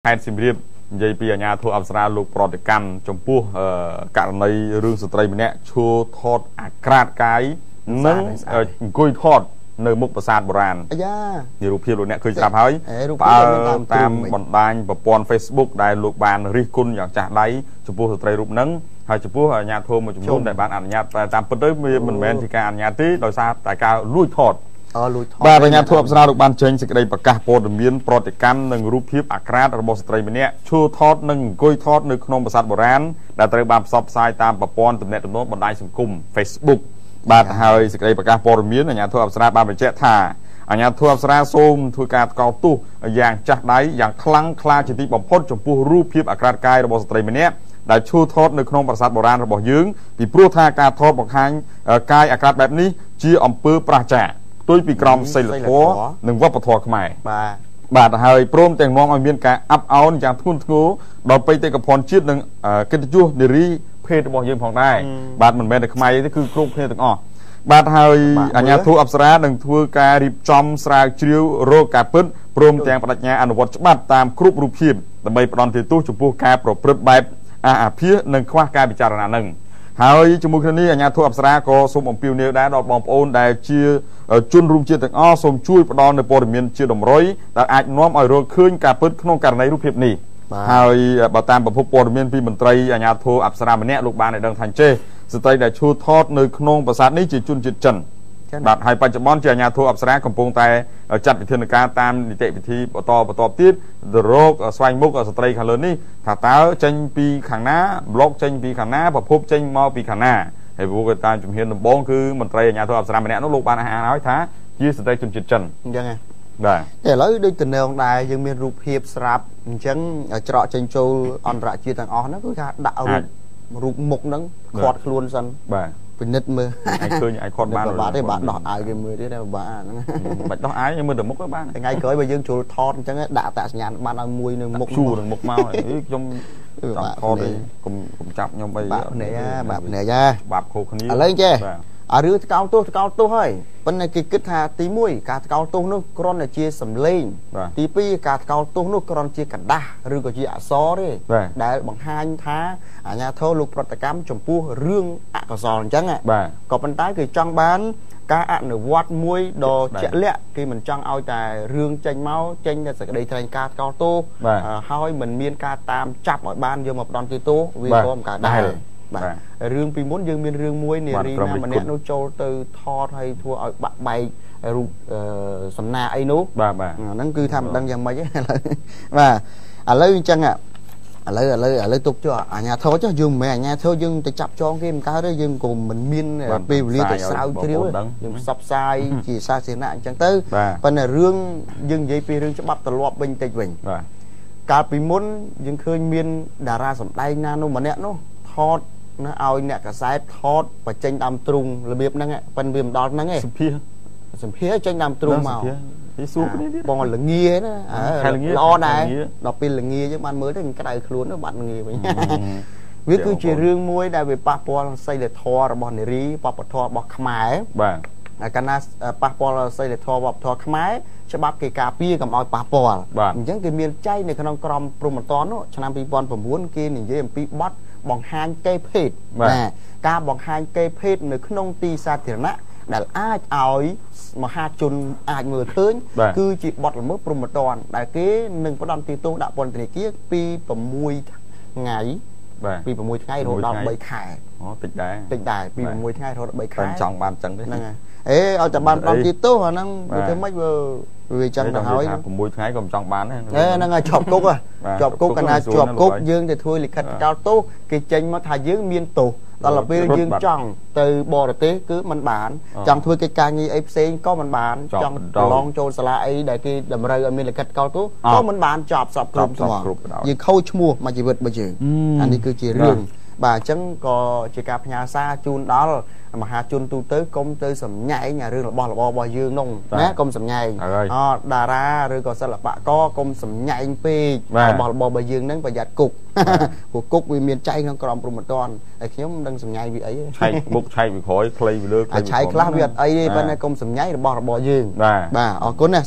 ហេតុសម្រាប់និយាយពីអាញាធិបតេយ្យអប្សរាលោកប្រតិកម្មចំពោះករណីរឿងស្ត្រីម្នាក់ឈួរថតអាក្រាតកាយនិងអង្គុយថតនៅមុខប្រាសាទបុរាណអាយ៉ានេះរូបភាពលោកអ្នកឃើញស្រាប់ហើយតាមបណ្ដាញប្រព័ន្ធ Facebook ដែលលោកបានរិះគន់យ៉ាងចាស់ដៃចំពោះស្ត្រីរូបហ្នឹងហើយចំពោះអាញាធិបតេយ្យមួយចំនួនដែលបានអនុញ្ញាតតែតាមពិតទៅវាមិនមែនជាការអនុញ្ញាតទេដោយសារតែការលួចថតបាទអាញាធិបតេយ្យអប្សរាលោកបានចេញសេចក្តីប្រកាសព័ត៌មានប្រតិកម្មនិងរូបភាពអាក្រាតរបស់ស្ត្រីម្នាក់ឈួរថតនិងអង្គុយថតនៅក្នុងប្រាសាទបុរាណដែលត្រូវបានផ្សព្វផ្សាយតាមប្រព័ន្ធទំនាក់ទំនងបណ្ដាញសង្គម Facebook បាទហើយសេចក្តីប្រកាសព័ត៌មានអាញាធិបតេយ្យអប្សរាបានបញ្ជាក់ថាអាញាធិបតេយ្យអប្សរាសូមធ្វើការថ្កោលទោសយ៉ាងចាស់ដៃយ៉ាងខ្លាំងក្លាជាទីបំផុតចំពោះរូបភាពអាក្រាតកាយរបស់ស្ត្រីម្នាក់ដែលឈួរថតនៅក្នុងប្រាសាទបុរាណរបស់យើងពីព្រោះថាការថតបង្ហាញកាយអាក្រាតបែបនេះជាអំពើប្រឆាចផ្ទុយពីក្រមសីលធម៌និងវប្បធម៌ខ្មែរបាទហើយព្រមទាំងនាំឲ្យមានការអាប់អោនយ៉ាងធ្ងន់ធ្ងរដល់បេតិកភណ្ឌជាតិនិងកិត្តិយសនារីភេទរបស់យើងផងដែរបាទមិនមែនតែខ្មែរទេគឺគ្រប់គ្នាទាំងអស់បាទហើយអាជ្ញាធរអប្សរានឹងធ្វើការរៀបចំស្រាវជ្រាវរកការពិតព្រមទាំងបដិញ្ញាអនុវត្តច្បាប់តាមគ្រប់រូបភាពដើម្បីផ្ដន់ទោសចំពោះការប្រព្រឹត្តបែបអាភិសនិងខ្វះការពិចារណានឹងហើយជាមួយគ្នានេះអាជ្ញាធរអប្សរាក៏សូមអំពាវនាវដែរដល់បងប្អូនដែលជាជនរួមជាតិទាំងអស់សូមជួយផ្ដល់នូវព័ត៌មានជាតម្រុយដែលអាចនាំឲ្យរកឃើញការពិតក្នុងករណីរូបភាពនេះហើយបើតាមប្រភពព័ត៌មានពីមន្ត្រីអាជ្ញាធរអប្សរាម្នាក់លោកបានឲ្យដឹងថាចេះស្ត្រីដែលឈួរថតនៅក្នុងប្រាសាទនេះជាជនជាតិចិនបាទហើយបច្ចុប្បន្នជាអាជ្ញាធរអប្សរាកំពុងតែចាត់វិធានការតាមនីតិវិធីបន្តទៀតរោគស្វែងមុខស្ត្រីខាងលើនេះថាតើចេញពីខាងណាប្លុកចេញពីខាងណាប្រភពចេញមកពីខាងណាហើយព្រោះតាមជំហានដំបូងគឺមន្ត្រីអាជ្ញាធរអប្សរាម្នាក់នោះលោកបានអះអាងឲ្យថាជាស្ត្រីជនជាតិចិនអញ្ចឹងហ៎បាទឥឡូវដូចតំណងដែរយើងមានរូបភាពស្រាប់អញ្ចឹងច្រកចេញចូលអន្តរជាតិទាំងអស់ហ្នឹងគឺថាដាក់រូបមុខហ្នឹងខាត់ខ្លួនសិនបាទពិនិត្យមើលអាចឃើញអាចខាត់បានបាទទេបាទដោះអាយគេមើលទៀតតែបាទហ្នឹងបាច់ដោះអាយមើលទៅមុខទៅបានថ្ងៃក្រោយបើយើងចូលថតអញ្ចឹងដាក់អត្តសញ្ញាណបានឲ្យមួយនៅមុខជួរនឹងមុខមកខ្ញុំចង់ថតទេកុំចាប់ខ្ញុំអីបាទភ្នែកបាទភ្នែកបាប់ខុសគ្នាឥឡូវចេះអារឿងថ្កោលទោសហើយប៉ុន្តែគេគិតថាទី1ការថ្កោលទោសនោះគ្រាន់តែជាសម្លេងទី2ការថ្កោលទោសនោះគ្រាន់ជាกระดาษឬក៏ជាអក្សរទេដែលបង្ហាញថាអាជ្ញាធរលោកប្រតិកម្មចំពោះរឿងអកុសលអញ្ចឹងក៏ប៉ុន្តែគេចង់បានការអនុវត្តមួយដ៏ជាក់លាក់គេមិនចង់ឲ្យតែរឿងចេញមកចេញតែសេចក្តីថ្លែងការណ៍ថ្កោលទោសហើយមិនមានការតាមចាប់ឲ្យបានយកមកផ្ដន់ទោសវាក៏មិនកើតដែរបាទរឿងពីមុនយើងមានរឿងមួយនារីណាម្នាក់នោះចូលទៅថតឲ្យធ្វើឲ្យបាក់បែករូបសំណាអីនោះបាទហ្នឹងគឺថាមិនដឹងយ៉ាងម៉េចទេបាទឥឡូវអញ្ចឹងឥឡូវទុកចុះអាញាធរចុះយើងមិនមែនអាញាធរយើងទៅចាប់ចងគេមិនកើតទេយើងក៏មិនមានពេលវេលាទៅស្រាវជ្រាវយើងផ្សព្វផ្សាយជាសាធារណៈអញ្ចឹងទៅប៉ុន្តែរឿងយើងនិយាយពីរឿងច្បាប់ទម្លាប់វិញតិចវិញបាទកាលពីមុនយើងឃើញមានតារាសម្ដែងណានោះម្នាក់នោះថតណាឲ្យអ្នកកសែតថតបញ្ចេញដើមទ្រូងរបៀបហ្នឹងប៉ិនវាមិនដល់ហ្នឹងទេសម្ភារចេញដើមទ្រូងមកពីសួរគ្នាទៀតបងល្ងាណាល្អដែរដល់ពេលល្ងាចឹងបានមើលទៅក្តៅខ្លួនទៅបាត់ល្ងាវិញវាគឺជារឿងមួយដែលវាប៉ះពាល់សីលធម៌របស់នារីវប្បធម៌របស់ខ្មែរបាទកាលណាប៉ះពាល់សីលធម៌វប្បធម៌ខ្មែរច្បាប់គេការពារកុំឲ្យប៉ះពាល់អញ្ចឹងគេមានចែងនៅក្នុងក្រមព្រហ្មទណ្ឌនោះឆ្នាំ2009គេនិយាយអំពីបទបង្ហាញកេរ្តិ៍ភេទណាការបង្ហាញកេរ្តិ៍ភេទនៅក្នុងទីសាធារណៈដែលអាចឲ្យមហាជនអាចមើលឃើញគឺជាបទល្មើសព្រហ្មទណ្ឌដែលគេនឹងផ្ដន់ទោសដាក់ពន្ធនាគារពី6ថ្ងៃបាទពី6ថ្ងៃរហូតដល់3ខែអូតិចដែរពី6ថ្ងៃរហូតដល់3ខែចង់បានចឹងទេហ្នឹងហើយឲ្យតែបានផ្ដន់ទោសអាហ្នឹងវាធ្វើម៉េចវាចឹងទៅហើយ6ថ្ងៃក៏មិនចង់បានដែរហ្នឹងហើយជាប់គុកជាប់គុកកាលណាជាប់គុកយើងទៅធ្វើលិខិតថ្កោលទោសគេចេញមកថាយើងមានទោសដល់ពេលយើងចង់ទៅបរទេសគឺមិនបានចង់ធ្វើកិច្ចការងារអីផ្សេងក៏មិនបានចង់ប្រឡងចូលសាលាអីដែលគេតម្រូវឲ្យមានលិខិតថ្កោលទោសក៏មិនបានចប់សពគ្រប់យើងខូចឈ្មោះមួយជីវិតរបស់យើងអានេះគឺជារឿងបាទអញ្ចឹងក៏ជាការផ្ញើសារជូនដល់មហាជនទូទៅកុំទៅសម្ញែងរឿងរបស់យើងនោះណាកុំសម្ញែងតារាឬក៏សិល្បករកុំសម្ញែងពេករបស់យើងនឹងប្រយ័ត្នគុកព្រោះគុកវាមានចែងក្នុងក្រមព្រហ្មទណ្ឌហើយខ្ញុំមិនដឹងសម្ញែងវាអីឆែកមុខឆែកពីក្រោយខ្លីពីលើឆែកខ្លះវាអត់អីទេប៉ុន្តែកុំសម្ញែងរបស់យើងបាទអរគុណណា